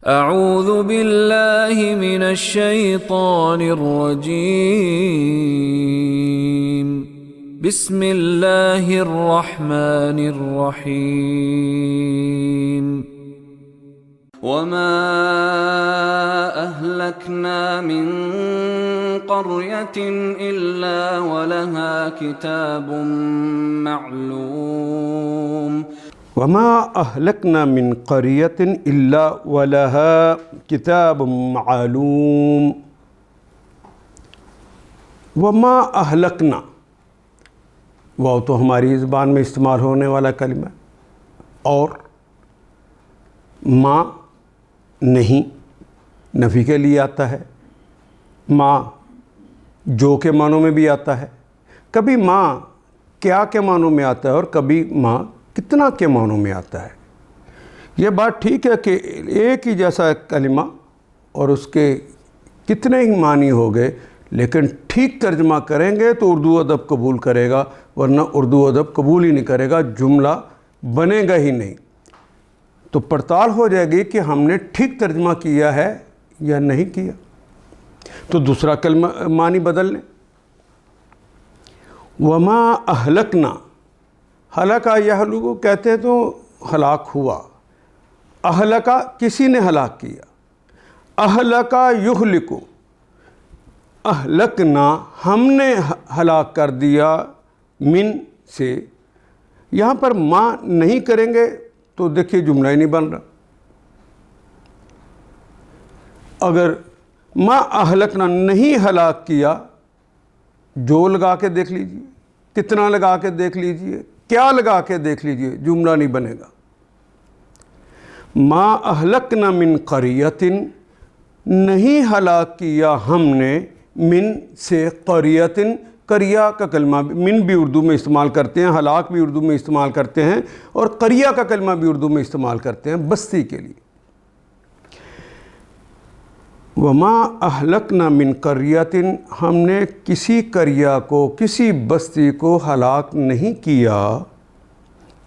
اعوذ باللہ من الشیطان الرجیم بسم اللہ الرحمن الرحیم وما اہلکنا من قریۃ الا ولها کتاب معلوم وما اہلکنا من قریۃ الا ولها کتاب معلوم۔ وما اہلکنا، وہ تو ہماری زبان میں استعمال ہونے والا کلمہ ہے، اور ما نہیں نفی کے لیے آتا ہے، ما جو کے معنوں میں بھی آتا ہے، کبھی ما کیا کے معنوں میں آتا ہے اور کبھی ما کتنا کے معنوں میں آتا ہے۔ یہ بات ٹھیک ہے کہ ایک ہی جیسا کلمہ اور اس کے کتنے ہی معنی ہو گئے، لیکن ٹھیک ترجمہ کریں گے تو اردو ادب قبول کرے گا، ورنہ اردو ادب قبول ہی نہیں کرے گا، جملہ بنے گا ہی نہیں۔ تو پڑتال ہو جائے گی کہ ہم نے ٹھیک ترجمہ کیا ہے یا نہیں کیا، تو دوسرا کلمہ معنی بدل لیں۔ وما اہلکنا، ہلاکا یہلکو کہتے ہیں تو ہلاک ہوا، اہلکا کسی نے ہلاک کیا، اہلکا یہلکو، اہلکنا ہم نے ہلاک کر دیا، من سے، یہاں پر ما نہیں کریں گے تو دیکھیے جملہ ہی نہیں بن رہا۔ اگر ما اہلکنا نہیں ہلاک کیا، جو لگا کے دیکھ لیجئے، کتنا لگا کے دیکھ لیجئے، کیا لگا کے دیکھ لیجئے، جملہ نہیں بنے گا۔ ما اہلکنا من قریۃ، نہیں ہلاک کیا ہم نے، من سے، قریۃ، قریہ کا کلمہ من بھی اردو میں استعمال کرتے ہیں، ہلاک بھی اردو میں استعمال کرتے ہیں، اور قریہ کا کلمہ بھی اردو میں استعمال کرتے ہیں بستی کے لیے۔ وما اہلکنا من قریۃ، ہم نے کسی قریہ کو، کسی بستی کو ہلاک نہیں کیا،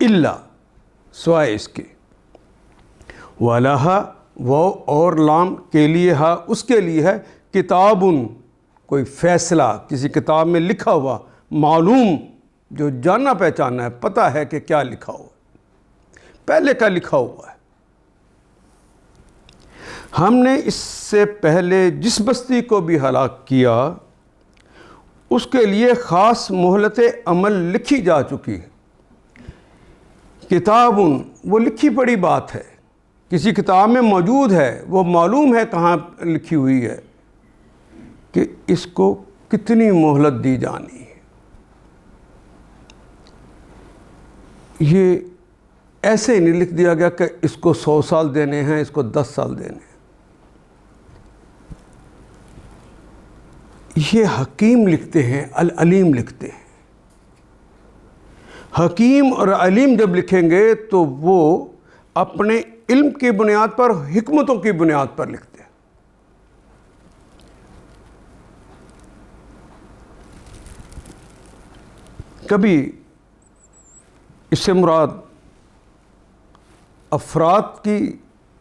الا سوائے اس کے، وَلَهَا، وہ اور لام کے لیے ہا، اس کے لیے ہے، کتاب، کوئی فیصلہ کسی کتاب میں لکھا ہوا، معلوم، جو جانا پہچانا ہے، پتہ ہے کہ کیا لکھا ہوا ہے، پہلے کا لکھا ہوا ہے۔ ہم نے اس سے پہلے جس بستی کو بھی ہلاک کیا، اس کے لیے خاص مہلت عمل لکھی جا چکی ہے۔ کتاب، وہ لکھی پڑی بات ہے، کسی کتاب میں موجود ہے، وہ معلوم ہے کہاں لکھی ہوئی ہے کہ اس کو کتنی مہلت دی جانی ہے۔ یہ ایسے ہی نہیں لکھ دیا گیا کہ اس کو 100 سال دینے ہیں، اس کو 10 سال دینے ہیں۔ یہ حکیم لکھتے ہیں، العلیم لکھتے ہیں۔ حکیم اور علیم جب لکھیں گے تو وہ اپنے علم کی بنیاد پر، حکمتوں کی بنیاد پر لکھتے ہیں۔ کبھی اس سے مراد افراد کی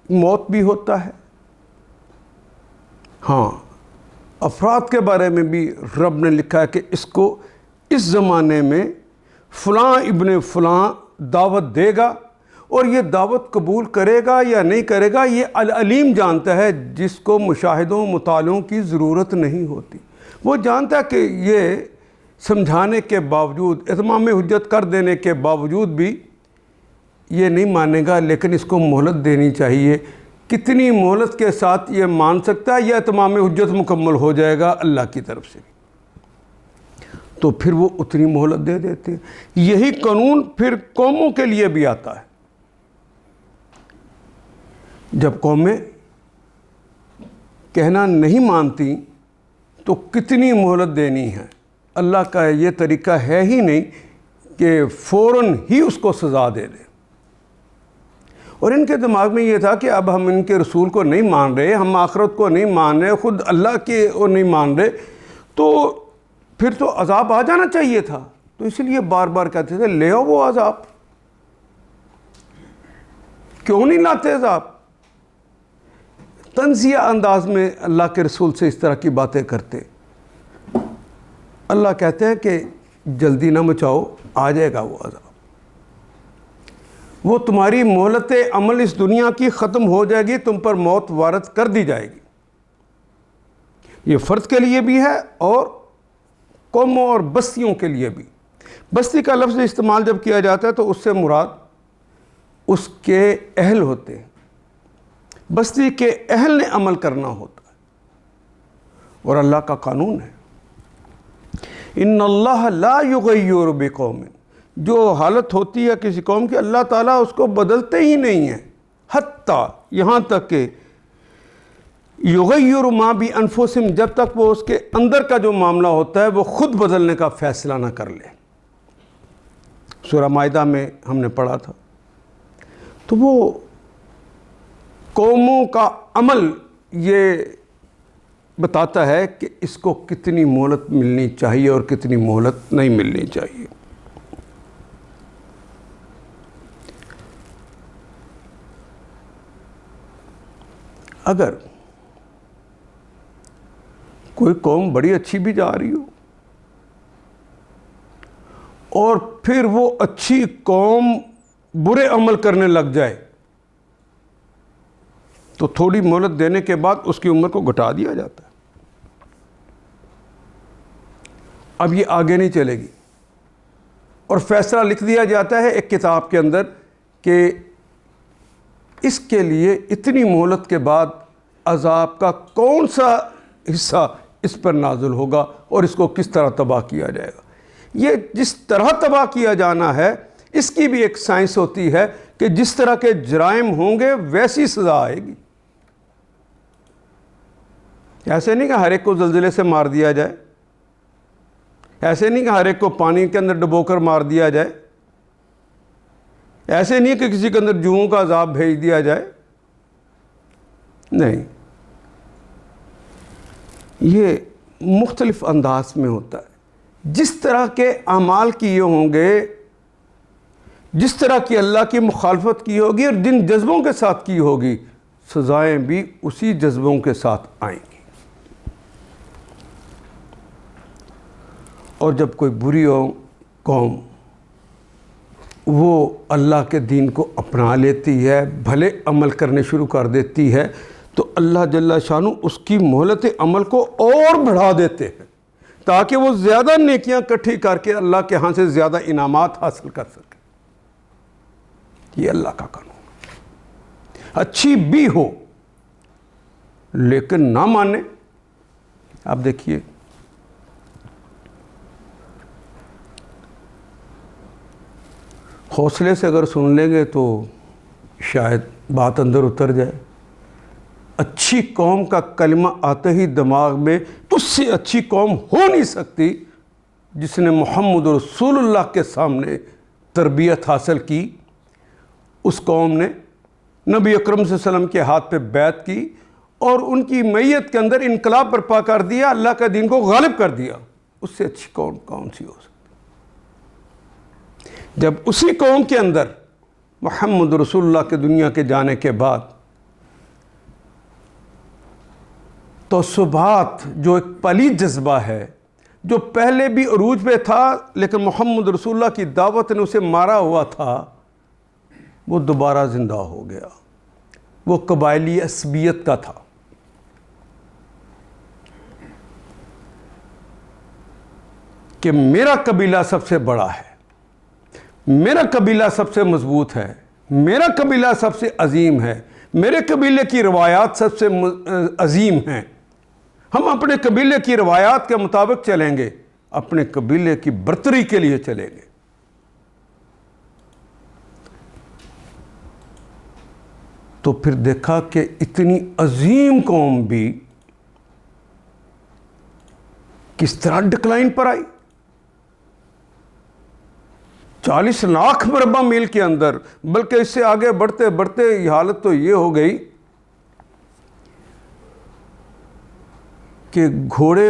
موت بھی ہوتا ہے، ہاں، افراد کے بارے میں بھی رب نے لکھا ہے کہ اس کو اس زمانے میں فلاں ابن فلاں دعوت دے گا، اور یہ دعوت قبول کرے گا یا نہیں کرے گا یہ العلیم جانتا ہے، جس کو مشاہدوں مطالعوں کی ضرورت نہیں ہوتی۔ وہ جانتا ہے کہ یہ سمجھانے کے باوجود، اتمام حجت کر دینے کے باوجود بھی یہ نہیں مانے گا، لیکن اس کو مہلت دینی چاہیے۔ کتنی مہلت کے ساتھ یہ مان سکتا ہے، یہ اتمام حجت مکمل ہو جائے گا اللہ کی طرف سے، تو پھر وہ اتنی مہلت دے دیتے ہیں۔ یہی قانون پھر قوموں کے لیے بھی آتا ہے۔ جب قومیں کہنا نہیں مانتی تو کتنی مہلت دینی ہے۔ اللہ کا یہ طریقہ ہے ہی نہیں کہ فوراً ہی اس کو سزا دے دے، اور ان کے دماغ میں یہ تھا کہ اب ہم ان کے رسول کو نہیں مان رہے، ہم آخرت کو نہیں مان رہے، خود اللہ کے وہ نہیں مان رہے، تو پھر تو عذاب آ جانا چاہیے تھا، تو اس لیے بار بار کہتے تھے لے آؤ وہ عذاب، کیوں نہیں لاتے عذاب؟ طنزیہ انداز میں اللہ کے رسول سے اس طرح کی باتیں کرتے. اللہ کہتے ہیں کہ جلدی نہ مچاؤ، آ جائے گا وہ عذاب. وہ تمہاری مہلت عمل اس دنیا کی ختم ہو جائے گی، تم پر موت وارد کر دی جائے گی. یہ فرد کے لیے بھی ہے اور قوموں اور بستیوں کے لیے بھی. بستی کا لفظ استعمال جب کیا جاتا ہے تو اس سے مراد اس کے اہل ہوتے ہیں. بستی کے اہل نے عمل کرنا ہوتا ہے، اور اللہ کا قانون ہے ان اللہ لا یغیر بقوم. جو حالت ہوتی ہے کسی قوم کی، اللہ تعالیٰ اس کو بدلتے ہی نہیں ہیں، حتیٰ یہاں تک کہ یغیر ما بانفسہم، جب تک وہ اس کے اندر کا جو معاملہ ہوتا ہے وہ خود بدلنے کا فیصلہ نہ کر لے. سورہ مائدہ میں ہم نے پڑھا تھا. تو وہ قوموں کا عمل یہ بتاتا ہے کہ اس کو کتنی مہلت ملنی چاہیے اور کتنی مہلت نہیں ملنی چاہیے. اگر کوئی قوم بڑی اچھی بھی جا رہی ہو اور پھر وہ اچھی قوم برے عمل کرنے لگ جائے تو تھوڑی مہلت دینے کے بعد اس کی عمر کو گھٹا دیا جاتا ہے. اب یہ آگے نہیں چلے گی اور فیصلہ لکھ دیا جاتا ہے ایک کتاب کے اندر کہ اس کے لیے اتنی مہلت کے بعد عذاب کا کون سا حصہ اس پر نازل ہوگا اور اس کو کس طرح تباہ کیا جائے گا. یہ جس طرح تباہ کیا جانا ہے اس کی بھی ایک سائنس ہوتی ہے کہ جس طرح کے جرائم ہوں گے ویسی سزا آئے گی. ایسے نہیں کہ ہر ایک کو زلزلے سے مار دیا جائے، ایسے نہیں کہ ہر ایک کو پانی کے اندر ڈبو کر مار دیا جائے، ایسے نہیں کہ کسی کے اندر جوؤں کا عذاب بھیج دیا جائے. نہیں، یہ مختلف انداز میں ہوتا ہے. جس طرح کے اعمال کیے ہوں گے، جس طرح کی اللہ کی مخالفت کی ہوگی اور جن جذبوں کے ساتھ کی ہوگی، سزائیں بھی اسی جذبوں کے ساتھ آئیں گی. اور جب کوئی بری قوم وہ اللہ کے دین کو اپنا لیتی ہے، بھلے عمل کرنے شروع کر دیتی ہے، تو اللہ جل شانہ اس کی مہلت عمل کو اور بڑھا دیتے ہیں تاکہ وہ زیادہ نیکیاں اکٹھی کر کے اللہ کے ہاں سے زیادہ انعامات حاصل کر سکے. یہ اللہ کا قانون. اچھی بھی ہو لیکن نہ مانے. آپ دیکھیے حوصلے سے اگر سن لیں گے تو شاید بات اندر اتر جائے. اچھی قوم کا کلمہ آتے ہی دماغ میں اس سے اچھی قوم ہو نہیں سکتی جس نے محمد رسول اللہ کے سامنے تربیت حاصل کی. اس قوم نے نبی اکرم صلی اللہ علیہ وسلم کے ہاتھ پہ بیعت کی اور ان کی میت کے اندر انقلاب برپا کر دیا، اللہ کا دین کو غالب کر دیا. اس سے اچھی قوم کون سی ہو سکتی؟ جب اسی قوم کے اندر محمد رسول اللہ کے دنیا کے جانے کے بعد تعصبات، جو ایک پلید جذبہ ہے جو پہلے بھی عروج پہ تھا لیکن محمد رسول اللہ کی دعوت نے اسے مارا ہوا تھا، وہ دوبارہ زندہ ہو گیا. وہ قبائلی عصبیت کا تھا. کہ میرا قبیلہ سب سے بڑا ہے، میرا قبیلہ سب سے مضبوط ہے، میرا قبیلہ سب سے عظیم ہے، میرے قبیلے کی روایات سب سے عظیم ہیں. ہم اپنے قبیلے کی روایات کے مطابق چلیں گے، اپنے قبیلے کی برتری کے لیے چلیں گے. تو پھر دیکھا کہ اتنی عظیم قوم بھی کس طرح ڈکلائن پر آئی. 40 لاکھ مربع میل کے اندر، بلکہ اس سے آگے بڑھتے بڑھتے یہ حالت تو یہ ہو گئی کہ گھوڑے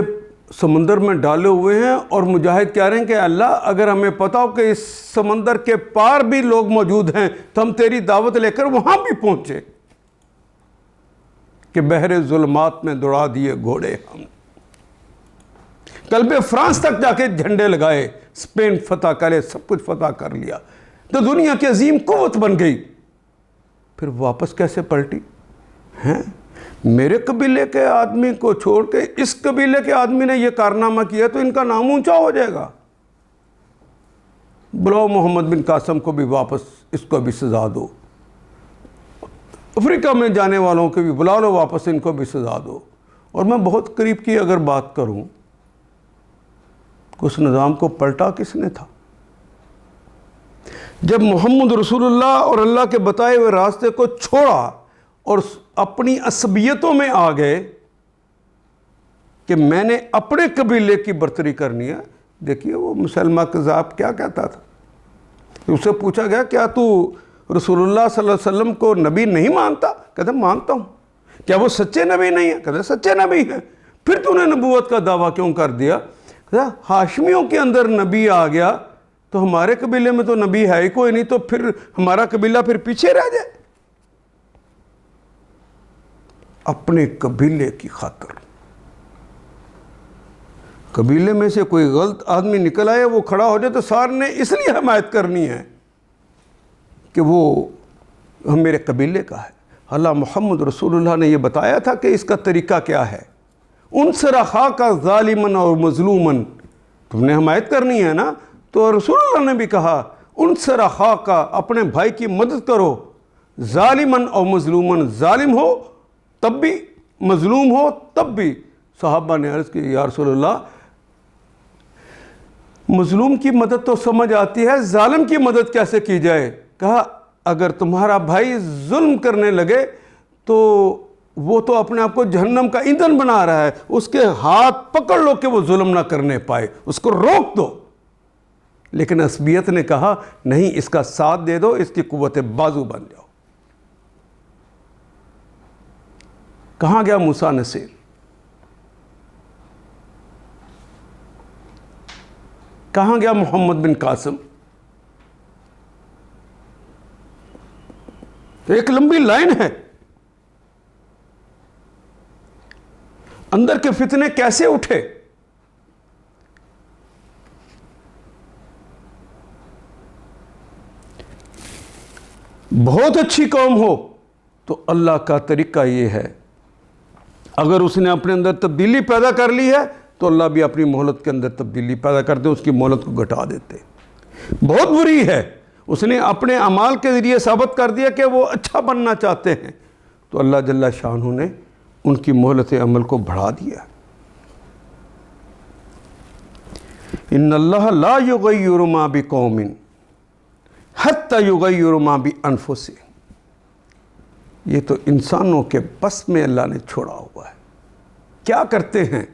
سمندر میں ڈالے ہوئے ہیں اور مجاہد کہہ رہے ہیں کہ اللہ اگر ہمیں پتا ہو کہ اس سمندر کے پار بھی لوگ موجود ہیں تو ہم تیری دعوت لے کر وہاں بھی پہنچے. کہ بحر ظلمات میں دوڑا دیے گھوڑے ہم. قلب فرانس تک جا کے جھنڈے لگائے, اسپین فتح کرے, سب کچھ فتح کر لیا, تو دنیا کی عظیم قوت بن گئی. پھر واپس کیسے پلٹی ہیں؟ میرے قبیلے کے آدمی کو چھوڑ کے اس قبیلے کے آدمی نے یہ کارنامہ کیا تو ان کا نام اونچا ہو جائے گا. بلاؤ محمد بن قاسم کو بھی واپس, اس کو بھی سزا دو. افریقہ میں جانے والوں کو بھی بلا لو واپس, ان کو بھی سزا دو. اور میں بہت قریب کی اگر بات کروں, اس نظام کو پلٹا کس نے تھا؟ جب محمد رسول اللہ اور اللہ کے بتائے ہوئے راستے کو چھوڑا اور اپنی عصبیتوں میں آ گئے کہ میں نے اپنے قبیلے کی برتری کرنی ہے. دیکھیے وہ مسلمہ کذاب کیا کہتا تھا. اسے پوچھا گیا کیا تو رسول اللہ صلی اللہ علیہ وسلم کو نبی نہیں مانتا؟ کہتا مانتا ہوں. کیا وہ سچے نبی نہیں ہیں؟ کہتا سچے نبی ہیں. پھر تو نے نبوت کا دعویٰ کیوں کر دیا؟ کہتا ہاشمیوں کے اندر نبی آ گیا تو ہمارے قبیلے میں تو نبی ہے ہی کوئی نہیں, تو پھر ہمارا قبیلہ پھر پیچھے رہ جائے. اپنے قبیلے کی خاطر, قبیلے میں سے کوئی غلط آدمی نکل آئے, وہ کھڑا ہو جائے تو سار نے اس لیے حمایت کرنی ہے کہ وہ میرے قبیلے کا ہے. اللہ محمد رسول اللہ نے یہ بتایا تھا کہ اس کا طریقہ کیا ہے. انصر اخاک ظالمن اور مظلومن, تم نے حمایت کرنی ہے نا, تو رسول اللہ نے بھی کہا انصر اخاک, اپنے بھائی کی مدد کرو, ظالمن اور مظلومن, ظالم ہو تب بھی, مظلوم ہو تب بھی. صحابہ نے عرض کی یا رسول اللہ مظلوم کی مدد تو سمجھ آتی ہے, ظالم کی مدد کیسے کی جائے؟ کہا اگر تمہارا بھائی ظلم کرنے لگے تو وہ تو اپنے آپ کو جہنم کا ایندھن بنا رہا ہے, اس کے ہاتھ پکڑ لو کہ وہ ظلم نہ کرنے پائے, اس کو روک دو. لیکن عصبیت نے کہا نہیں, اس کا ساتھ دے دو, اس کی قوت بازو بن جاؤ. کہاں گیا موسیٰ نصیر؟ کہاں گیا محمد بن قاسم؟ ایک لمبی لائن ہے. اندر کے فتنے کیسے اٹھے؟ بہت اچھی قوم ہو تو اللہ کا طریقہ یہ ہے, اگر اس نے اپنے اندر تبدیلی پیدا کر لی ہے تو اللہ بھی اپنی مہلت کے اندر تبدیلی پیدا کرتے, اس کی مہلت کو گھٹا دیتے. بہت بری ہے, اس نے اپنے اعمال کے ذریعے ثابت کر دیا کہ وہ اچھا بننا چاہتے ہیں, تو اللہ جل شانہ نے ان کی مہلت عمل کو بڑھا دیا. ان اللہ لا یغیر ما بقوم حتی یغیر ما بانفسہم. یہ تو انسانوں کے بس میں اللہ نے چھوڑا ہوا ہے. کیا کرتے ہیں؟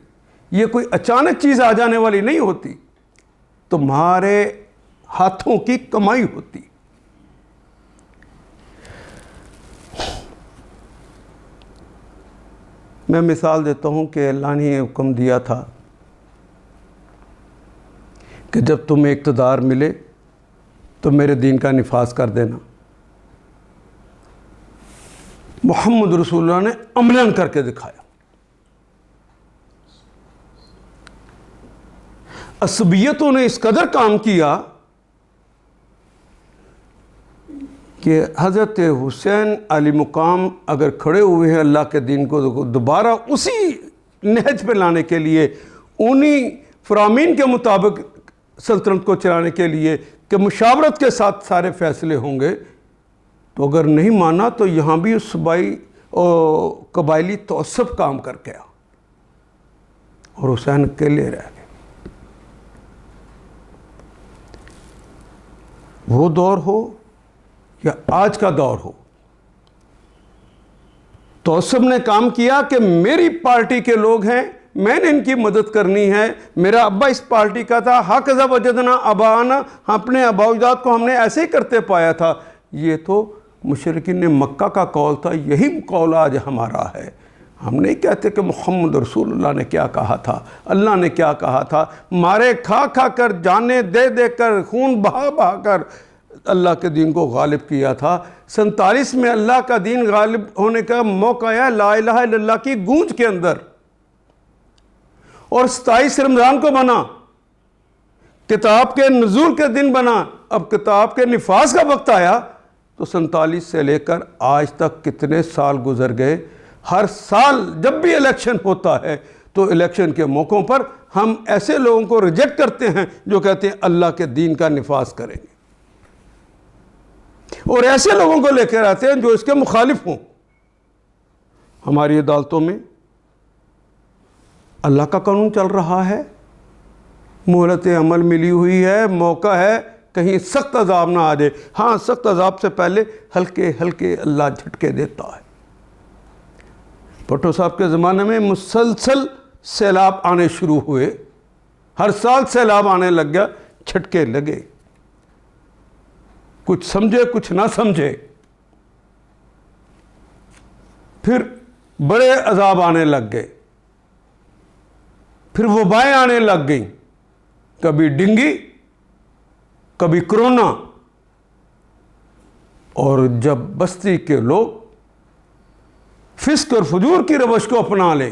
یہ کوئی اچانک چیز آ جانے والی نہیں ہوتی, تمہارے ہاتھوں کی کمائی ہوتی. میں مثال دیتا ہوں کہ اللہ نے یہ حکم دیا تھا کہ جب تمہیں اقتدار ملے تو میرے دین کا نفاذ کر دینا. محمد رسول اللہ نے عملاً کر کے دکھایا. عصبیتوں نے اس قدر کام کیا کہ حضرت حسین علی مقام اگر کھڑے ہوئے ہیں اللہ کے دین کو دوبارہ اسی نہج پہ لانے کے لیے, انہی فرامین کے مطابق سلطنت کو چلانے کے لیے کہ مشاورت کے ساتھ سارے فیصلے ہوں گے, تو اگر نہیں مانا تو یہاں بھی صوبائی اور قبائلی تعصب کام کر گیا اور حسین اکیلے رہ گئے. وہ دور ہو یا آج کا دور ہو, تعصب نے کام کیا کہ میری پارٹی کے لوگ ہیں, میں نے ان کی مدد کرنی ہے, میرا ابا اس پارٹی کا تھا, ہکذا وجدنا آباءنا, اپنے آباء و اجداد کو ہم نے ایسے ہی کرتے پایا تھا. یہ تو مشرکین مکہ کا قول تھا, یہی قول آج ہمارا ہے. ہم نہیں کہتے کہ محمد رسول اللہ نے کیا کہا تھا, اللہ نے کیا کہا تھا. مارے کھا کھا کر, جانیں دے دے کر, خون بہا بہا کر اللہ کے دین کو غالب کیا تھا۔ 47 میں اللہ کا دین غالب ہونے کا موقع آیا لا الہ الا اللہ کی گونج کے اندر، اور 27 رمضان کو بنا، کتاب کے نزول کے دن بنا۔ اب کتاب کے نفاذ کا وقت آیا تو 47 سے لے کر آج تک کتنے سال گزر گئے۔ ہر سال جب بھی الیکشن ہوتا ہے تو الیکشن کے موقعوں پر ہم ایسے لوگوں کو ریجیکٹ کرتے ہیں جو کہتے ہیں اللہ کے دین کا نفاذ کریں گے، اور ایسے لوگوں کو لے کر آتے ہیں جو اس کے مخالف ہوں۔ ہماری عدالتوں میں اللہ کا قانون چل رہا ہے، مہلت عمل ملی ہوئی ہے، موقع ہے کہیں سخت عذاب نہ آ جائے۔ ہاں، سخت عذاب سے پہلے ہلکے ہلکے اللہ جھٹکے دیتا ہے۔ بھٹو صاحب کے زمانے میں مسلسل سیلاب آنے شروع ہوئے، ہر سال سیلاب آنے لگ گیا، جھٹکے لگے، کچھ سمجھے کچھ نہ سمجھے، پھر بڑے عذاب آنے لگ گئے، پھر وبائیں آنے لگ گئیں، کبھی ڈنگی کبھی کرونا۔ اور جب بستی کے لوگ فسق اور فجور کی روش کو اپنا لیں،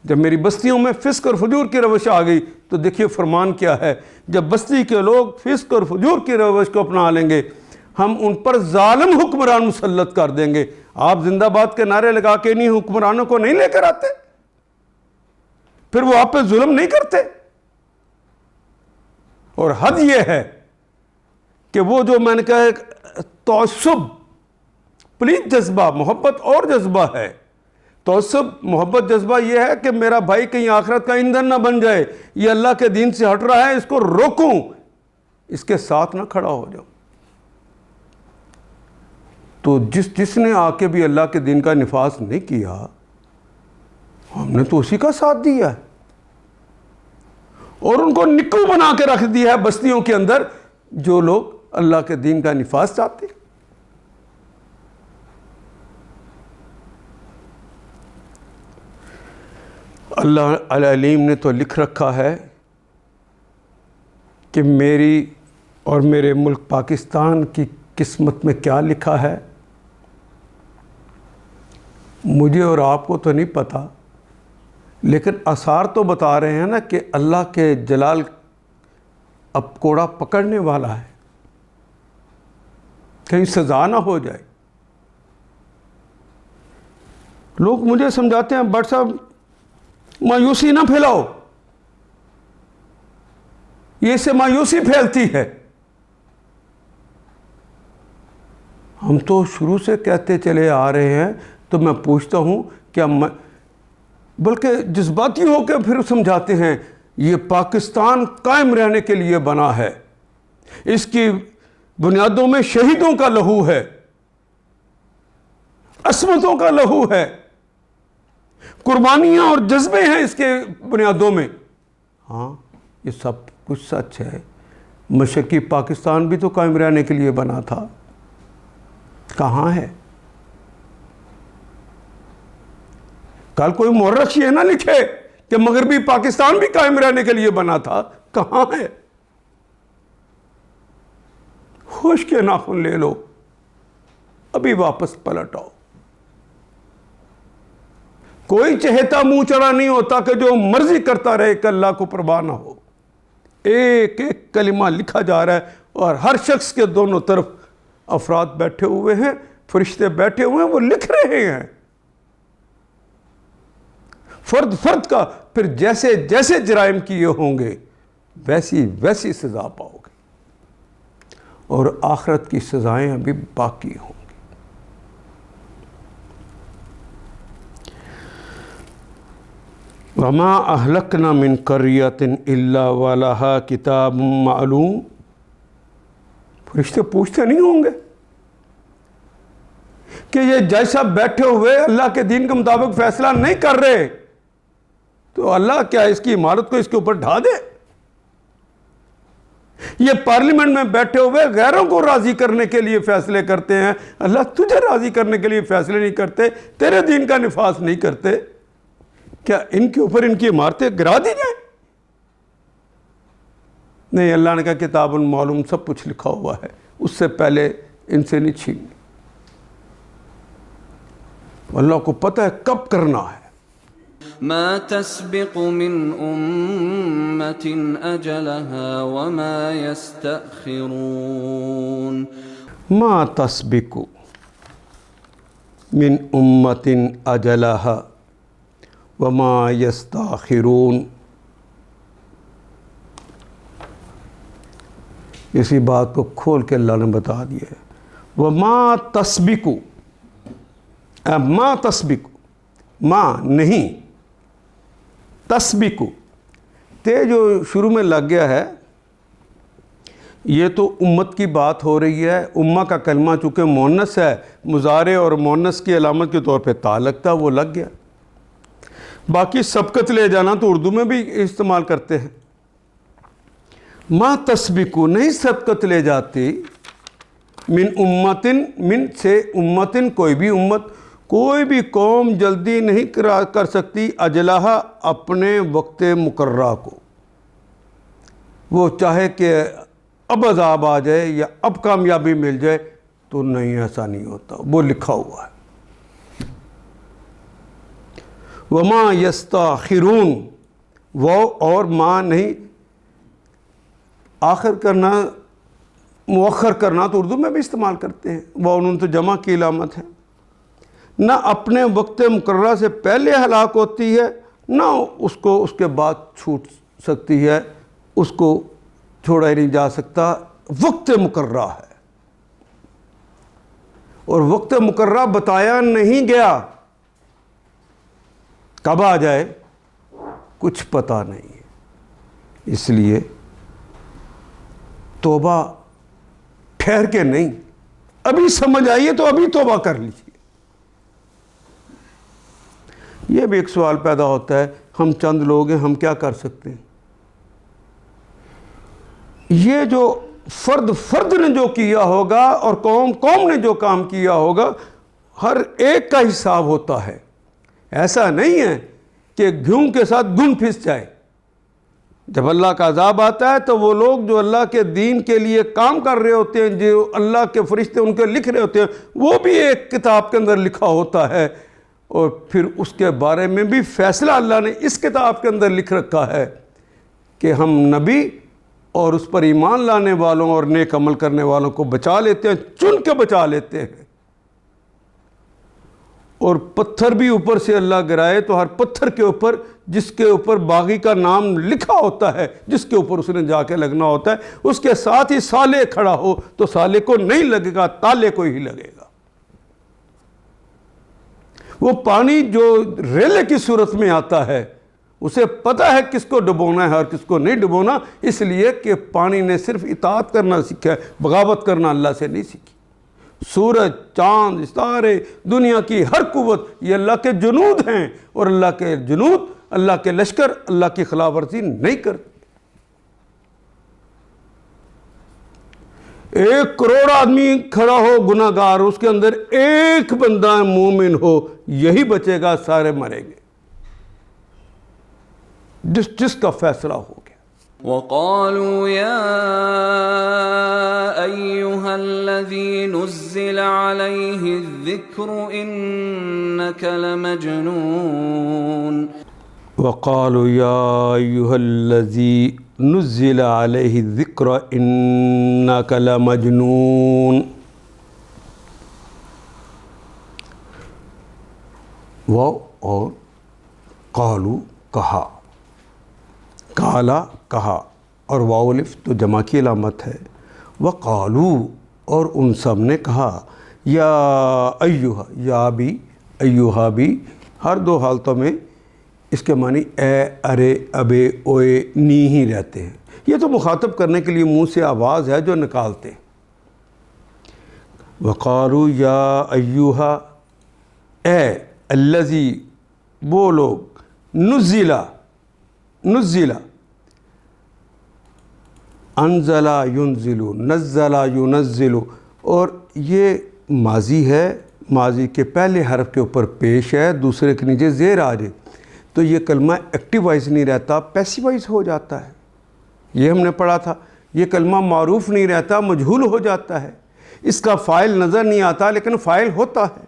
جب میری بستیوں میں فسق اور فجور کی روش آ گئی تو دیکھیے فرمان کیا ہے، جب بستی کے لوگ فسق اور فجور کی روش کو اپنا لیں گے ہم ان پر ظالم حکمران مسلط کر دیں گے۔ آپ زندہ باد کے نعرے لگا کے نہیں حکمرانوں کو نہیں لے کر آتے، پھر وہ آپ پہ ظلم نہیں کرتے۔ اور حد یہ ہے کہ وہ جو میں نے کہا تعصب پلیت جذبہ، محبت اور جذبہ ہے، تعصب محبت جذبہ یہ ہے کہ میرا بھائی کہیں آخرت کا ایندھن نہ بن جائے، یہ اللہ کے دین سے ہٹ رہا ہے، اس کو روکوں، اس کے ساتھ نہ کھڑا ہو جاؤں۔ تو جس نے آ کے بھی اللہ کے دین کا نفاذ نہیں کیا، ہم نے تو اسی کا ساتھ دیا ہے اور ان کو نکو بنا کے رکھ دیا ہے بستیوں کے اندر جو لوگ اللہ کے دین کا نفاذ چاہتے ہیں۔ اللہ العلیم نے تو لکھ رکھا ہے کہ میری اور میرے ملک پاکستان کی قسمت میں کیا لکھا ہے مجھے اور آپ کو تو نہیں پتا، لیکن آثار تو بتا رہے ہیں نا کہ اللہ کے جلال اب کوڑا پکڑنے والا ہے، کہیں سزا نہ ہو جائے۔ لوگ مجھے سمجھاتے ہیں بٹ صاحب مایوسی نہ پھیلاؤ، یہ سے مایوسی پھیلتی ہے۔ ہم تو شروع سے کہتے چلے آ رہے ہیں، تو میں پوچھتا ہوں کیا بلکہ جذباتی ہو کے پھر سمجھاتے ہیں یہ پاکستان قائم رہنے کے لیے بنا ہے، اس کی بنیادوں میں شہیدوں کا لہو ہے، عصمتوں کا لہو ہے، قربانیاں اور جذبے ہیں اس کے بنیادوں میں۔ ہاں، یہ سب کچھ سچ ہے۔ مشرقی پاکستان بھی تو قائم رہنے کے لیے بنا تھا، کہاں ہے؟ کل کوئی مورخ یہ نہ لکھے کہ مغربی پاکستان بھی قائم رہنے کے لیے بنا تھا، کہاں ہے؟ ہوش کے ناخن لے لو، ابھی واپس پلٹ آؤ۔ کوئی چہیتا منہ چڑا نہیں ہوتا کہ جو مرضی کرتا رہے کہ اللہ کو پرواہ نہ ہو۔ ایک ایک کلمہ لکھا جا رہا ہے اور ہر شخص کے دونوں طرف افراد بیٹھے ہوئے ہیں، فرشتے بیٹھے ہوئے ہیں، وہ لکھ رہے ہیں فرد فرد کا۔ پھر جیسے جیسے جرائم کیے ہوں گے ویسی ویسی سزا پاؤ گے، اور آخرت کی سزائیں ابھی باقی ہوں گی۔ وَمَا أَهْلَكْنَا مِنْ قَرْيَةٍ إِلَّا وَلَهَا كِتَابٌ مَعْلُومٌ۔ فرشتے پوچھتے نہیں ہوں گے کہ یہ جیسا بیٹھے ہوئے اللہ کے دین کے مطابق فیصلہ نہیں کر رہے تو اللہ کیا اس کی عمارت کو اس کے اوپر ڈھا دے؟ یہ پارلیمنٹ میں بیٹھے ہوئے غیروں کو راضی کرنے کے لیے فیصلے کرتے ہیں، اللہ تجھے راضی کرنے کے لیے فیصلے نہیں کرتے، تیرے دین کا نفاذ نہیں کرتے، کیا ان کے اوپر ان کی عمارتیں گرا دی جائیں؟ نہیں، اللہ نے کہا کتاب معلوم، سب کچھ لکھا ہوا ہے، اس سے پہلے ان سے نہیں چھیننی۔ اللہ کو پتہ ہے کب کرنا ہے۔ ما تسبق من أمة أجلها وما يستأخرون ما تسبق من امت اجلها وما یستاخرون، اسی بات کو کھول کے اللہ نے بتا دیا ہے۔ وما تسبق، ما تسبق، ما نہیں، تسبق تے جو شروع میں لگ گیا ہے، یہ تو امت کی بات ہو رہی ہے۔ امہ کا کلمہ چونکہ مؤنث ہے، مضارع اور مؤنث کی علامت کے طور پہ تا لگتا، وہ لگ گیا۔ باقی سبقت لے جانا تو اردو میں بھی استعمال کرتے ہیں۔ ما تسبق نہیں سبقت لے جاتی، من امتن، من سے امتن کوئی بھی امت، کوئی بھی قوم جلدی نہیں کر سکتی اجلہا اپنے وقت مقررہ کو۔ وہ چاہے کہ اب عذاب آ جائے یا اب کامیابی مل جائے تو نہیں، ایسا نہیں ہوتا، وہ لکھا ہوا ہے۔ وما یستاخرون، وہ اور ما نہیں، آخر کرنا، مؤخر کرنا تو اردو میں بھی استعمال کرتے ہیں، وہ انہوں تو جمع کی علامت ہے۔ نہ اپنے وقت مقررہ سے پہلے ہلاک ہوتی ہے، نہ اس کو اس کے بعد چھوٹ سکتی ہے، اس کو چھوڑا ہی نہیں جا سکتا، وقت مقررہ ہے۔ اور وقت مقررہ بتایا نہیں گیا، کب آ جائے کچھ پتہ نہیں ہے۔ اس لیے توبہ ٹھہر کے نہیں، ابھی سمجھ آئیے تو ابھی توبہ کر لیجیے۔ یہ بھی ایک سوال پیدا ہوتا ہے، ہم چند لوگ ہیں، ہم کیا کر سکتے ہیں؟ یہ جو فرد نے جو کیا ہوگا اور قوم نے جو کام کیا ہوگا، ہر ایک کا حساب ہوتا ہے۔ ایسا نہیں ہے کہ گھیوں کے ساتھ گن پھنس جائے۔ جب اللہ کا عذاب آتا ہے تو وہ لوگ جو اللہ کے دین کے لیے کام کر رہے ہوتے ہیں، جو اللہ کے فرشتے ان کے لکھ رہے ہوتے ہیں، وہ بھی ایک کتاب کے اندر لکھا ہوتا ہے، اور پھر اس کے بارے میں بھی فیصلہ اللہ نے اس کتاب کے اندر لکھ رکھا ہے کہ ہم نبی اور اس پر ایمان لانے والوں اور نیک عمل کرنے والوں کو بچا لیتے ہیں، چن کے بچا لیتے ہیں۔ اور پتھر بھی اوپر سے اللہ گرائے تو ہر پتھر کے اوپر جس کے اوپر باغی کا نام لکھا ہوتا ہے، جس کے اوپر اس نے جا کے لگنا ہوتا ہے، اس کے ساتھ ہی سالے کھڑا ہو تو سالے کو نہیں لگے گا، تالے کو ہی لگے گا۔ وہ پانی جو ریلے کی صورت میں آتا ہے، اسے پتہ ہے کس کو ڈبونا ہے اور کس کو نہیں ڈبونا، اس لیے کہ پانی نے صرف اطاعت کرنا سیکھا ہے، بغاوت کرنا اللہ سے نہیں سیکھی۔ سورج، چاند، ستارے، دنیا کی ہر قوت یہ اللہ کے جنود ہیں، اور اللہ کے جنود، اللہ کے لشکر اللہ کی خلاف ورزی نہیں کرتے۔ 1 کروڑ آدمی کھڑا ہو گناہ گار، اس کے اندر ایک بندہ مومن ہو، یہی بچے گا، سارے مریں گے، جس کا فیصلہ ہو گیا۔ وقالوا يا أيها الذي نزل عليه الذكر إنك لمجنون وقالوا يا أيها الذي نزل عليه الذكر إنك لمجنون، وہ اور قالو کہا، کالا کہا، اور واو الف تو جمع کی علامت ہے۔ وقالو اور ان سب نے کہا، یا ایوہا، یا بھی ایوہا بھی، ہر دو حالتوں میں اس کے معنی اے، ارے، ابے، اوئے، نی ہی رہتے ہیں۔ یہ تو مخاطب کرنے کے لیے منہ سے آواز ہے جو نکالتے ہیں۔ وقالو یا ایوہا، اے الذی، وہ لوگ، نزلہ، انزلہ ینزلو، نزلہ ینزلو، اور یہ ماضی ہے، ماضی کے پہلے حرف کے اوپر پیش ہے، دوسرے کے نیچے زیر آ جائے تو یہ کلمہ ایکٹیو وائز نہیں رہتا، پیسیو وائز ہو جاتا ہے۔ یہ ہم نے پڑھا تھا یہ کلمہ معروف نہیں رہتا، مجہول ہو جاتا ہے، اس کا فاعل نظر نہیں آتا لیکن فاعل ہوتا ہے۔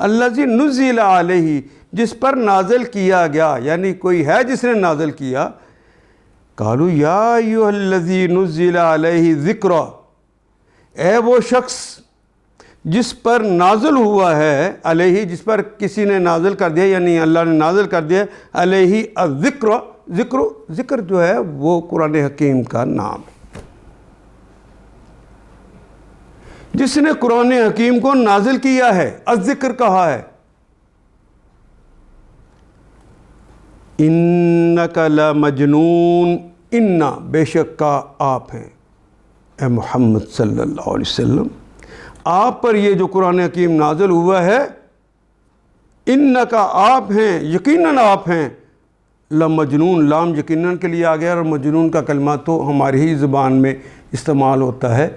الذی نزل علیہ، جس پر نازل کیا گیا، یعنی کوئی ہے جس نے نازل کیا۔ قالوا یا ایھا الذی نزل علیہ ذکر، اے وہ شخص جس پر نازل ہوا ہے، علیہ جس پر کسی نے نازل کر دیا، یعنی اللہ نے نازل کر دیا، علیہ الذکر، ذکر جو ہے وہ قرآن حکیم کا نام ہے۔ جس نے قرآن حکیم کو نازل کیا ہے، الذکر کہا ہے۔ انک لمجنون، انا بے شک کا آپ ہیں اے محمد صلی اللہ علیہ وسلم، آپ پر یہ جو قرآن حکیم نازل ہوا ہے، انکا آپ ہیں، یقیناً آپ ہیں، لمجنون، لام یقیناً کے لیے آ گیا، اور مجنون کا کلمہ تو ہماری ہی زبان میں استعمال ہوتا ہے،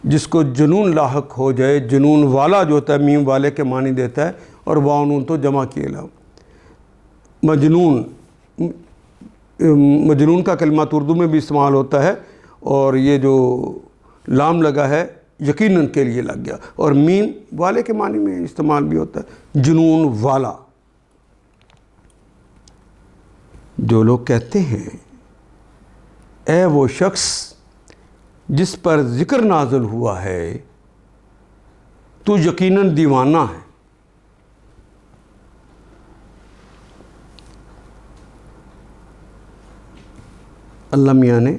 جس کو جنون لاحق ہو جائے، جنون والا جو ہوتا ہے میم والے کے معنی دیتا ہے، اور واو نون تو جمع کیے لا۔ مجنون کا کلمہ تو اردو میں بھی استعمال ہوتا ہے، اور یہ جو لام لگا ہے یقیناً کے لیے لگ گیا، اور میم والے کے معنی میں استعمال بھی ہوتا ہے، جنون والا۔ جو لوگ کہتے ہیں اے وہ شخص جس پر ذکر نازل ہوا ہے تو یقیناً دیوانہ ہے، اللہ میاں نے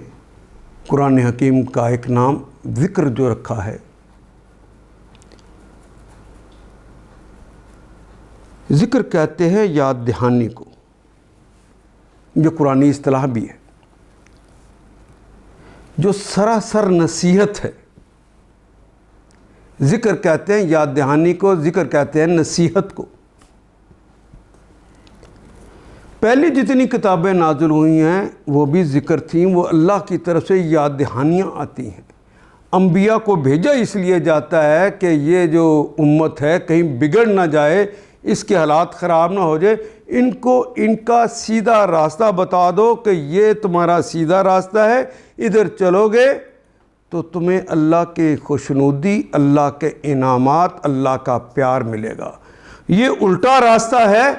قرآن حکیم کا ایک نام ذکر جو رکھا ہے، ذکر کہتے ہیں یاد دہانی کو، جو قرآنی اصطلاح بھی ہے، جو سراسر نصیحت ہے۔ ذکر کہتے ہیں یاد دہانی کو، ذکر کہتے ہیں نصیحت کو۔ پہلی جتنی کتابیں نازل ہوئی ہیں وہ بھی ذکر تھیں، وہ اللہ کی طرف سے یاد دہانیاں آتی ہیں۔ انبیاء کو بھیجا اس لیے جاتا ہے کہ یہ جو امت ہے کہیں بگڑ نہ جائے، اس کے حالات خراب نہ ہو جائے، ان کو ان کا سیدھا راستہ بتا دو کہ یہ تمہارا سیدھا راستہ ہے، ادھر چلو گے تو تمہیں اللہ کی خوشنودی، اللہ کے انعامات، اللہ کا پیار ملے گا۔ یہ الٹا راستہ ہے،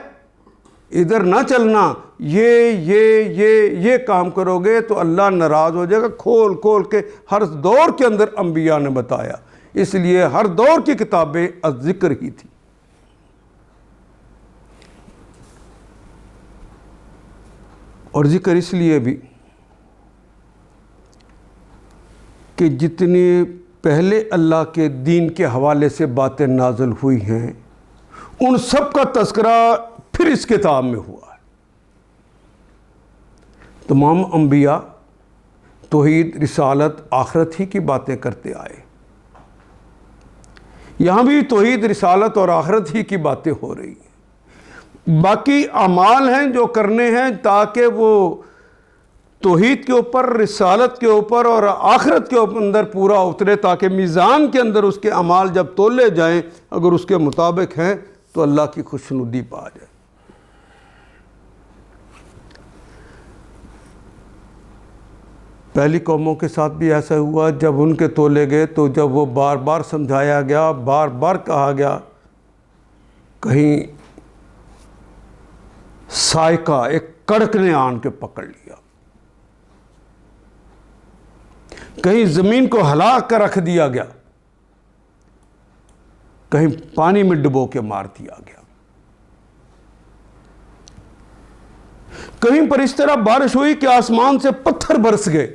ادھر نہ چلنا، یہ کام کرو گے تو اللہ ناراض ہو جائے گا۔ کھول کھول کے ہر دور کے اندر انبیاء نے بتایا، اس لیے ہر دور کی کتابیں الذکر ہی تھی۔ اور ذکر اس لیے بھی کہ جتنی پہلے اللہ کے دین کے حوالے سے باتیں نازل ہوئی ہیں، ان سب کا تذکرہ پھر اس کتاب میں ہوا ہے۔ تمام انبیاء توحید، رسالت، آخرت ہی کی باتیں کرتے آئے، یہاں بھی توحید، رسالت اور آخرت ہی کی باتیں ہو رہی ہیں۔ باقی اعمال ہیں جو کرنے ہیں تاکہ وہ توحید کے اوپر، رسالت کے اوپر اور آخرت کے اندر پورا اترے، تاکہ میزان کے اندر اس کے اعمال جب تولے جائیں اگر اس کے مطابق ہیں تو اللہ کی خوشنودی پا جائے۔ پہلی قوموں کے ساتھ بھی ایسا ہوا، جب ان کے تولے گئے تو جب وہ بار بار سمجھایا گیا، بار بار کہا گیا، کہیں سائقہ، ایک کڑک نے آن کے پکڑ لیا، کہیں زمین کو ہلا کر رکھ دیا گیا، کہیں پانی میں ڈبو کے مار دیا گیا، کہیں پر اس طرح بارش ہوئی کہ آسمان سے پتھر برس گئے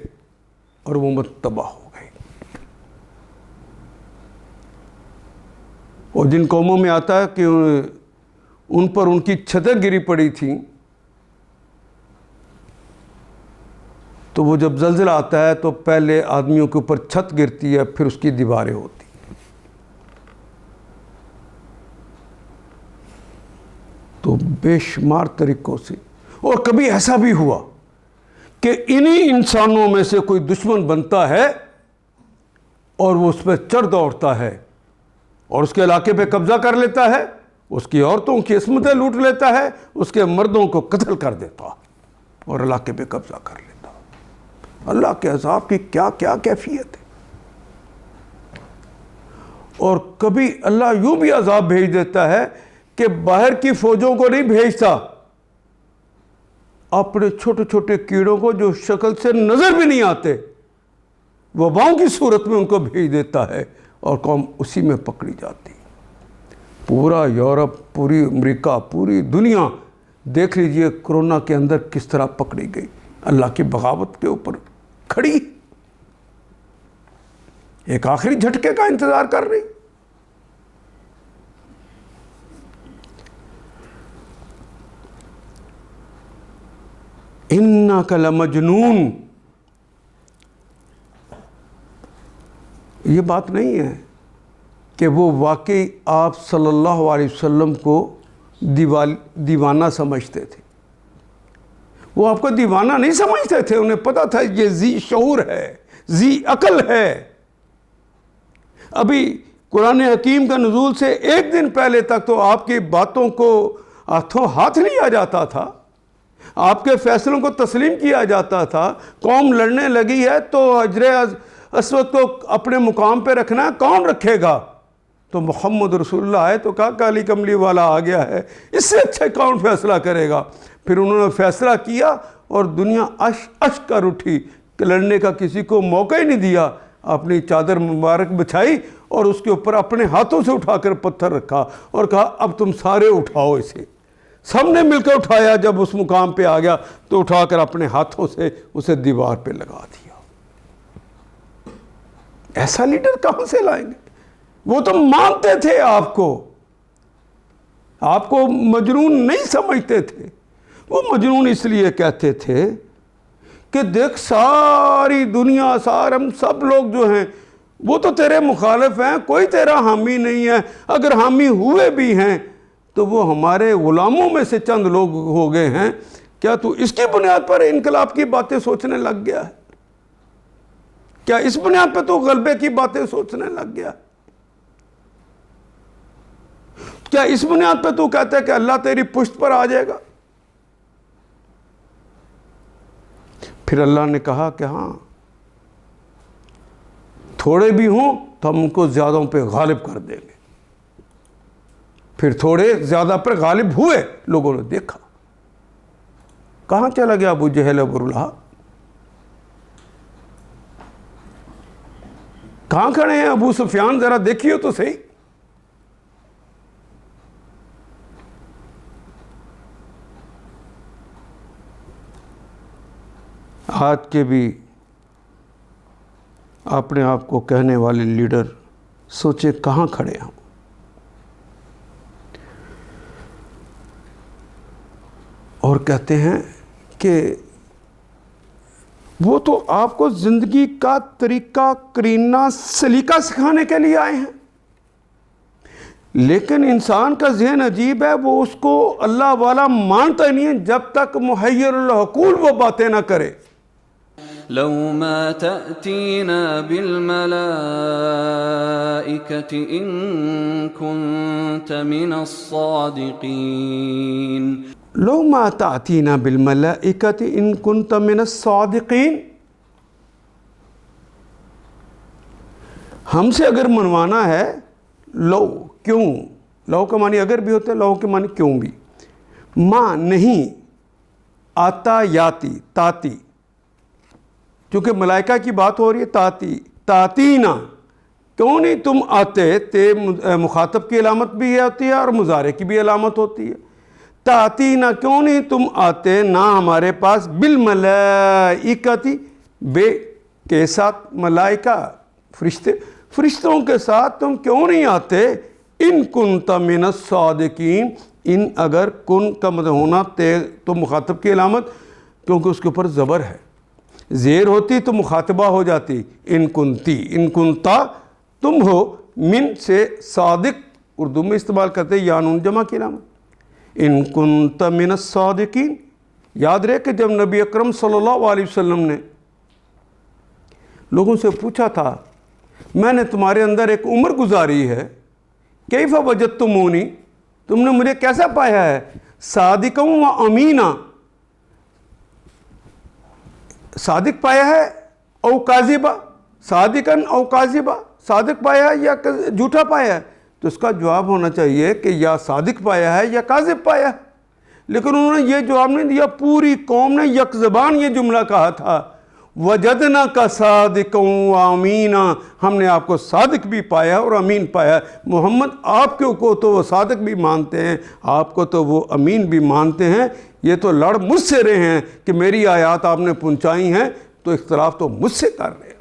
اور وہ امت تباہ ہو گئی۔ اور جن قوموں میں آتا ہے کہ ان پر ان کی چھتیں گری پڑی تھیں، تو وہ جب زلزلہ آتا ہے تو پہلے آدمیوں کے اوپر چھت گرتی ہے، پھر اس کی دیواریں ہوتی ہیں۔ تو بے شمار طریقوں سے، اور کبھی ایسا بھی ہوا کہ انہی انسانوں میں سے کوئی دشمن بنتا ہے اور وہ اس پہ چڑھ دوڑتا ہے اور اس کے علاقے پہ قبضہ کر لیتا ہے، اس کی عورتوں کی عصمتیں لوٹ لیتا ہے، اس کے مردوں کو قتل کر دیتا اور علاقے پہ قبضہ کر لیتا۔ اللہ کے عذاب کی کیا کیا کیفیت ہے. اور کبھی اللہ یوں بھی عذاب بھیج دیتا ہے کہ باہر کی فوجوں کو نہیں بھیجتا، اپنے چھوٹے چھوٹے کیڑوں کو جو شکل سے نظر بھی نہیں آتے وباؤں کی صورت میں ان کو بھیج دیتا ہے، اور قوم اسی میں پکڑی جاتی. پورا یورپ، پوری امریکہ، پوری دنیا دیکھ لیجئے کرونا کے اندر کس طرح پکڑی گئی، اللہ کی بغاوت کے اوپر کھڑی، ایک آخری جھٹکے کا انتظار کر رہی. اِنَّكَ لَمَجْنُونَ، یہ بات نہیں ہے کہ وہ واقعی آپ صلی اللہ علیہ وسلم کو دیوانہ سمجھتے تھے. وہ آپ کو دیوانہ نہیں سمجھتے تھے، انہیں پتا تھا یہ ذی شعور ہے، ذی عقل ہے. ابھی قرآن حکیم کا نزول سے ایک دن پہلے تک تو آپ کی باتوں کو ہاتھوں ہاتھ لیا جاتا تھا، آپ کے فیصلوں کو تسلیم کیا جاتا تھا. قوم لڑنے لگی ہے تو حجر اسود کو اپنے مقام پہ رکھنا ہے، کون رکھے گا؟ تو محمد رسول اللہ آئے تو کہا کالی کملی والا آ گیا ہے، اس سے اچھا کون فیصلہ کرے گا؟ پھر انہوں نے فیصلہ کیا اور دنیا اش کر اٹھی کہ لڑنے کا کسی کو موقع ہی نہیں دیا. اپنی چادر مبارک بچھائی اور اس کے اوپر اپنے ہاتھوں سے اٹھا کر پتھر رکھا اور کہا اب تم سارے اٹھاؤ اسے. سب نے مل کر اٹھایا. جب اس مقام پہ آ گیا تو اٹھا کر اپنے ہاتھوں سے اسے دیوار پہ لگا دیا. ایسا لیڈر کہاں سے لائیں گے؟ وہ تو مانتے تھے آپ کو مجنون نہیں سمجھتے تھے. وہ مجنون اس لیے کہتے تھے کہ دیکھ ساری دنیا، ہم سب لوگ جو ہیں وہ تو تیرے مخالف ہیں، کوئی تیرا حامی نہیں ہے. اگر حامی ہوئے بھی ہیں تو وہ ہمارے غلاموں میں سے چند لوگ ہو گئے ہیں. کیا تو اس کی بنیاد پر انقلاب کی باتیں سوچنے لگ گیا ہے؟ کیا اس بنیاد پہ تو غلبے کی باتیں سوچنے لگ گیا؟ کیا اس بنیاد پہ تو کہتا ہے کہ اللہ تیری پشت پر آ جائے گا؟ پھر اللہ نے کہا کہ ہاں تھوڑے بھی ہوں تو ہم ان کو زیادوں پہ غالب کر دیں گے. پھر تھوڑے زیادہ پر غالب ہوئے. لوگوں نے دیکھا کہاں چلا گیا ابو جہل ابو لہب؟ کہاں کھڑے ہیں ابو سفیان؟ ذرا دیکھیے تو صحیح. آج کے بھی اپنے آپ کو کہنے والے لیڈر سوچے کہاں کھڑے ہوں. اور کہتے ہیں کہ وہ تو آپ کو زندگی کا طریقہ کرینہ سلیقہ سکھانے کے لیے آئے ہیں. لیکن انسان کا ذہن عجیب ہے، وہ اس کو اللہ والا مانتا نہیں ہے جب تک محیر العقول وہ باتیں نہ کرے. لو ما تأتينا بالملائكة إن كنت من الصادقين. لو ما تأتينا بالملائكة إن كنت من الصادقين. ہم سے اگر منوانا ہے، لو کیوں؟ لو کا معنی اگر بھی ہوتا ہے، لو کے معنی کیوں بھی. ماں نہیں، آتا یاتی، تاتی، چونکہ ملائکہ کی بات ہو رہی ہے. تاتینا، کیوں نہیں تم آتے؟ تے مخاطب کی علامت بھی ہوتی ہے اور مضارع کی بھی علامت ہوتی ہے. تاتینا، کیوں نہیں تم آتے نہ ہمارے پاس، بالملائکتی، بے کے ساتھ ملائکہ، فرشتوں کے ساتھ تم کیوں نہیں آتے؟ ان کنت من الصادقین. ان اگر کن کا مطلب ہونا تے تو مخاطب کی علامت، کیونکہ اس کے اوپر زبر ہے. زیر ہوتی تو مخاطبہ ہو جاتی. ان کنتی، ان کنتا تم ہو، من سے صادق اردو میں استعمال کرتے یا نون جمع کی علامت. ان کنت من الصادقین. یاد رہے کہ جب نبی اکرم صلی اللہ علیہ وسلم نے لوگوں سے پوچھا تھا میں نے تمہارے اندر ایک عمر گزاری ہے، کیف وجدتمونی، تم نے مجھے کیسا پایا ہے؟ صادقا و امینا، صادق پایا ہے او کاذبہ، صادقن او کاذبہ، صادق پایا ہے یا جھوٹا پایا ہے؟ تو اس کا جواب ہونا چاہیے کہ یا صادق پایا ہے یا کاذب پایا ہے، لیکن انہوں نے یہ جواب نہیں دیا۔ پوری قوم نے یک زبان یہ جملہ کہا تھا، وجدنا کا صادقا و امینا، ہم نے آپ کو صادق بھی پایا اور امین پایا۔ محمد آپ کو تو وہ صادق بھی مانتے ہیں، آپ کو تو وہ امین بھی مانتے ہیں، یہ تو لڑ مجھ سے رہے ہیں کہ میری آیات آپ نے پہنچائی ہیں، تو اختلاف تو مجھ سے کر رہے ہو۔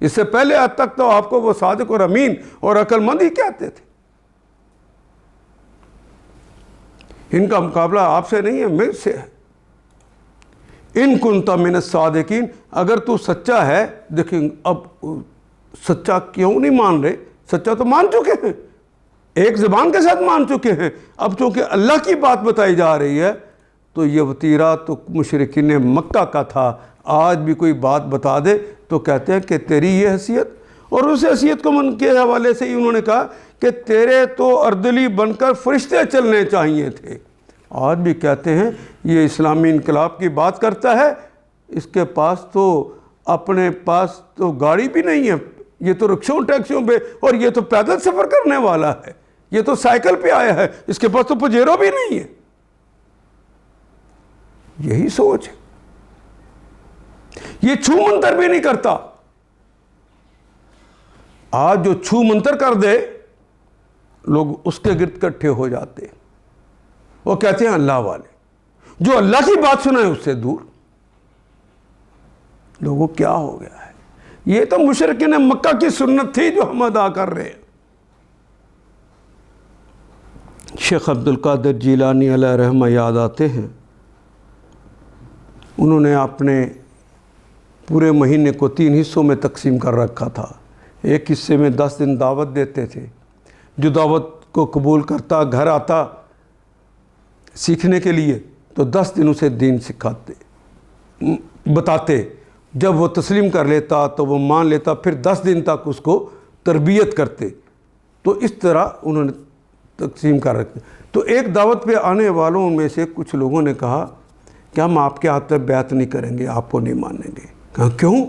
اس سے پہلے حد تک تو آپ کو وہ صادق اور امین اور عقل مند ہی کہتے تھے۔ ان کا مقابلہ آپ سے نہیں ہے، مجھ سے ہے۔ ان کنت من الصادقین، اگر تو سچا ہے، دیکھیں اب سچا کیوں نہیں مان رہے؟ سچا تو مان چکے ہیں، ایک زبان کے ساتھ مان چکے ہیں، اب چونکہ اللہ کی بات بتائی جا رہی ہے تو یہ وتیرہ تو مشرکین مکہ کا تھا۔ آج بھی کوئی بات بتا دے تو کہتے ہیں کہ تیری یہ حیثیت، اور اس حیثیت کو من کے حوالے سے ہی انہوں نے کہا کہ تیرے تو اردلی بن کر فرشتے چلنے چاہیے تھے۔ آج بھی کہتے ہیں یہ اسلامی انقلاب کی بات کرتا ہے، اس کے پاس تو اپنے پاس تو گاڑی بھی نہیں ہے، یہ تو رکشوں ٹیکسیوں پہ، اور یہ تو پیدل سفر کرنے والا ہے، یہ تو سائیکل پہ آیا ہے، اس کے پاس تو پجیرو بھی نہیں ہے۔ یہی سوچ ہے، یہ چھو منتر بھی نہیں کرتا۔ آج جو چھو منتر کر دے لوگ اس کے گرد اکٹھے ہو جاتے ہیں، وہ کہتے ہیں اللہ والے، جو اللہ کی بات سنا ہے اس سے دور۔ لوگوں کیا ہو گیا ہے؟ یہ تو مشرکین مکہ کی سنت تھی جو ہم ادا کر رہے ہیں۔ شیخ عبد القادر جیلانی علیہ رحمہ یاد آتے ہیں، انہوں نے اپنے پورے مہینے کو 3 حصوں میں تقسیم کر رکھا تھا۔ ایک حصے میں 10 دن دعوت دیتے تھے، جو دعوت کو قبول کرتا گھر آتا سیکھنے کے لیے تو 10 دن اسے دین سکھاتے بتاتے، جب وہ تسلیم کر لیتا تو وہ مان لیتا، پھر 10 دن تک اس کو تربیت کرتے۔ تو اس طرح انہوں نے تقسیم کر رکھتے۔ تو ایک دعوت پہ آنے والوں میں سے کچھ لوگوں نے کہا کہ ہم آپ کے ہاتھ پہ بیعت نہیں کریں گے، آپ کو نہیں مانیں گے۔ کہا کیوں؟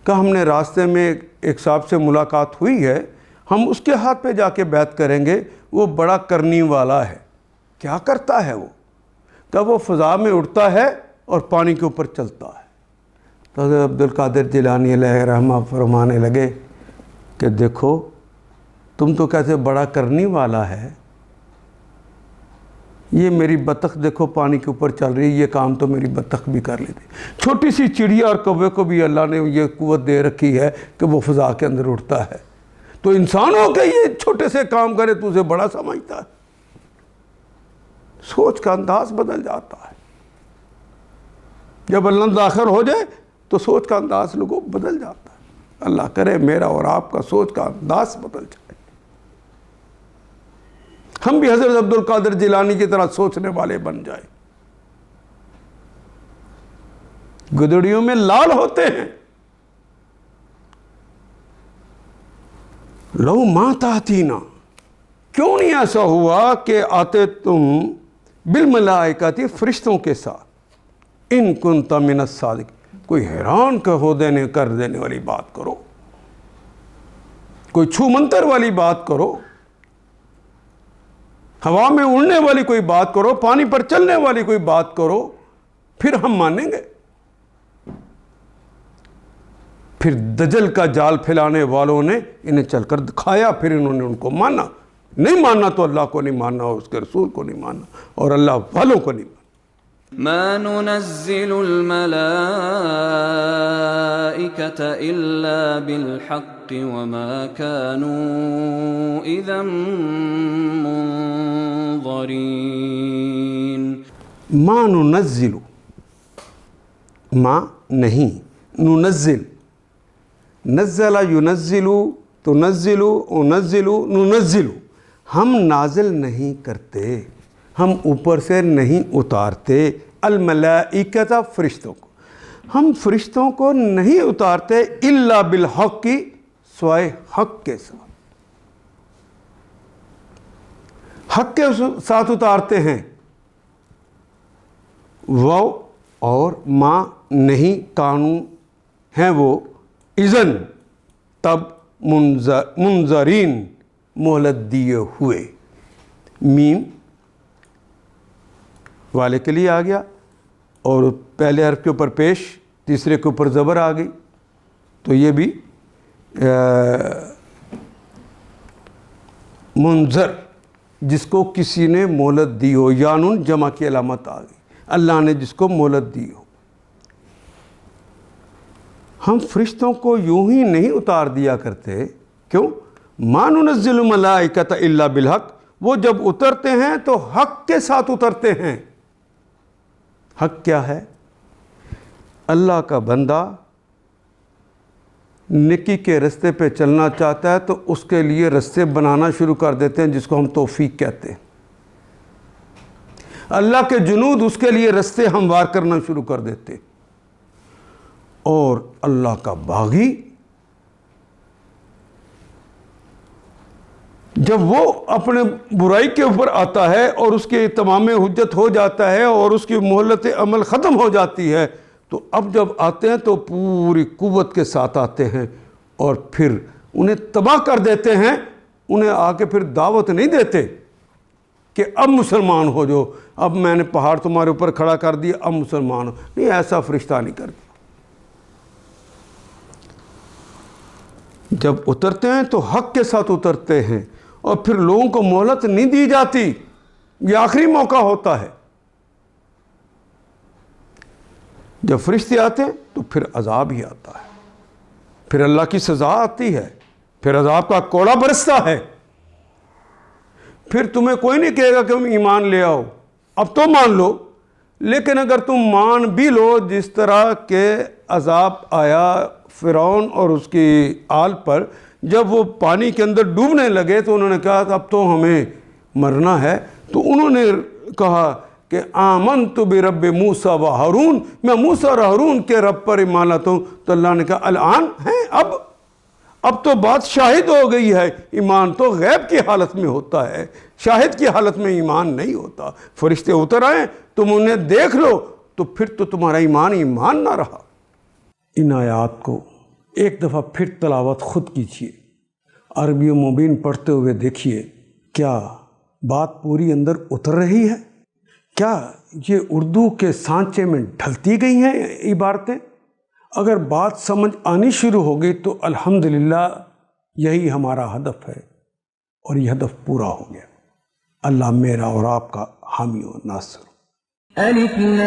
کہا ہم نے راستے میں ایک صاحب سے ملاقات ہوئی ہے، ہم اس کے ہاتھ پہ جا کے بیعت کریں گے، وہ بڑا کرنی والا ہے۔ کیا کرتا ہے وہ؟ کہ وہ فضا میں اڑتا ہے اور پانی کے اوپر چلتا ہے۔ تو حضرت عبد القادر جیلانی علیہ رحمہ فرمانے لگے کہ دیکھو تم تو کہتے بڑا کرنی والا ہے، یہ میری بطخ دیکھو پانی کے اوپر چل رہی ہے، یہ کام تو میری بطخ بھی کر لیتی۔ چھوٹی سی چڑیا اور کوے کو بھی اللہ نے یہ قوت دے رکھی ہے کہ وہ فضا کے اندر اڑتا ہے، تو انسان ہو کے یہ چھوٹے سے کام کرے تو اسے بڑا سمجھتا ہے۔ سوچ کا انداز بدل جاتا ہے، جب اللہ داخل ہو جائے تو سوچ کا انداز لوگوں بدل جاتا ہے۔ اللہ کرے میرا اور آپ کا سوچ کا انداز بدل جائے، ہم بھی حضرت عبد القادر جیلانی کی طرح سوچنے والے بن جائیں۔ گدڑیوں میں لال ہوتے ہیں، لو ما تاتینا، کیوں نہیں ایسا ہوا کہ آتے تم بالملائکۃ فرشتوں کے ساتھ، ان کنت من الصادق، کوئی حیران کر دینے والی بات کرو، کوئی چھو منتر والی بات کرو، ہوا میں اڑنے والی کوئی بات کرو، پانی پر چلنے والی کوئی بات کرو، پھر ہم مانیں گے۔ پھر دجل کا جال پھیلانے والوں نے انہیں چل کر دکھایا، پھر انہوں نے ان کو مانا۔ نہیں ماننا تو اللہ کو نہیں ماننا، اور اس کے رسول کو نہیں ماننا، اور اللہ والوں کو نہیں ماننا۔ ما ننزل الملائكة إلا بالحق وما كانوا إذا منظرين۔ ما ننزل، ما نہیں، ننزل، نزل ینزل، تنزل، انزل، ننزل، ہم نازل نہیں کرتے، ہم اوپر سے نہیں اتارتے، الملائکۃ فرشتوں کو، ہم فرشتوں کو نہیں اتارتے الا بالحق کی، سوائے حق کے ساتھ، حق کے ساتھ اتارتے ہیں وہ، اور ماں نہیں کانوں ہیں وہ اذن تب منظرین مہلت دیے ہوئے. میم والے کے لیے آ گیا اور پہلے حرف کے اوپر پیش، تیسرے کے اوپر زبر آ گئی، تو یہ بھی منظر جس کو کسی نے مہلت دی ہو، یا نون جمع کی علامت آ گئی، اللہ نے جس کو مہلت دی ہو. ہم فرشتوں کو یوں ہی نہیں اتار دیا کرتے. کیوں؟ ما ننزل الملائکۃ الا بالحق. وہ جب اترتے ہیں تو حق کے ساتھ اترتے ہیں. حق کیا ہے؟ اللہ کا بندہ نیکی کے رستے پہ چلنا چاہتا ہے تو اس کے لیے رستے بنانا شروع کر دیتے ہیں، جس کو ہم توفیق کہتے ہیں. اللہ کے جنود اس کے لیے رستے ہموار کرنا شروع کر دیتے ہیں. اور اللہ کا باغی جب وہ اپنے برائی کے اوپر آتا ہے اور اس کی تمام حجت ہو جاتا ہے اور اس کی مہلت عمل ختم ہو جاتی ہے، تو اب جب آتے ہیں تو پوری قوت کے ساتھ آتے ہیں اور پھر انہیں تباہ کر دیتے ہیں. انہیں آ کے پھر دعوت نہیں دیتے کہ اب مسلمان ہو جو، اب میں نے پہاڑ تمہارے اوپر کھڑا کر دیا، اب مسلمان ہو. نہیں، ایسا فرشتہ نہیں کرتا. جب اترتے ہیں تو حق کے ساتھ اترتے ہیں اور پھر لوگوں کو مہلت نہیں دی جاتی. یہ آخری موقع ہوتا ہے. جب فرشتے آتے ہیں تو پھر عذاب ہی آتا ہے، پھر اللہ کی سزا آتی ہے، پھر عذاب کا کوڑا برستا ہے. پھر تمہیں کوئی نہیں کہے گا کہ تم ایمان لے آؤ، اب تو مان لو. لیکن اگر تم مان بھی لو، جس طرح کے عذاب آیا فرعون اور اس کی آل پر، جب وہ پانی کے اندر ڈوبنے لگے تو انہوں نے کہا کہ اب تو ہمیں مرنا ہے. تو انہوں نے کہا کہ آمنت برب موسیٰ و ہارون، میں موسیٰ اور ہارون کے رب پر ایمان لاتا ہوں. تو اللہ نے کہا الآن ہیں، اب تو بات شاہد ہو گئی ہے. ایمان تو غیب کی حالت میں ہوتا ہے، شاہد کی حالت میں ایمان نہیں ہوتا. فرشتے اتر آئیں، تم انہیں دیکھ لو تو پھر تو تمہارا ایمان نہ رہا. ان آیات کو ایک دفعہ پھر تلاوت خود کیجیے، عربی و مبین پڑھتے ہوئے دیکھیے کیا بات پوری اندر اتر رہی ہے؟ کیا یہ اردو کے سانچے میں ڈھلتی گئی ہیں عبارتیں؟ اگر بات سمجھ آنی شروع ہو گئی تو الحمدللہ یہی ہمارا ہدف ہے اور یہ ہدف پورا ہو گیا. اللہ میرا اور آپ کا حامی و ناصر. الف لام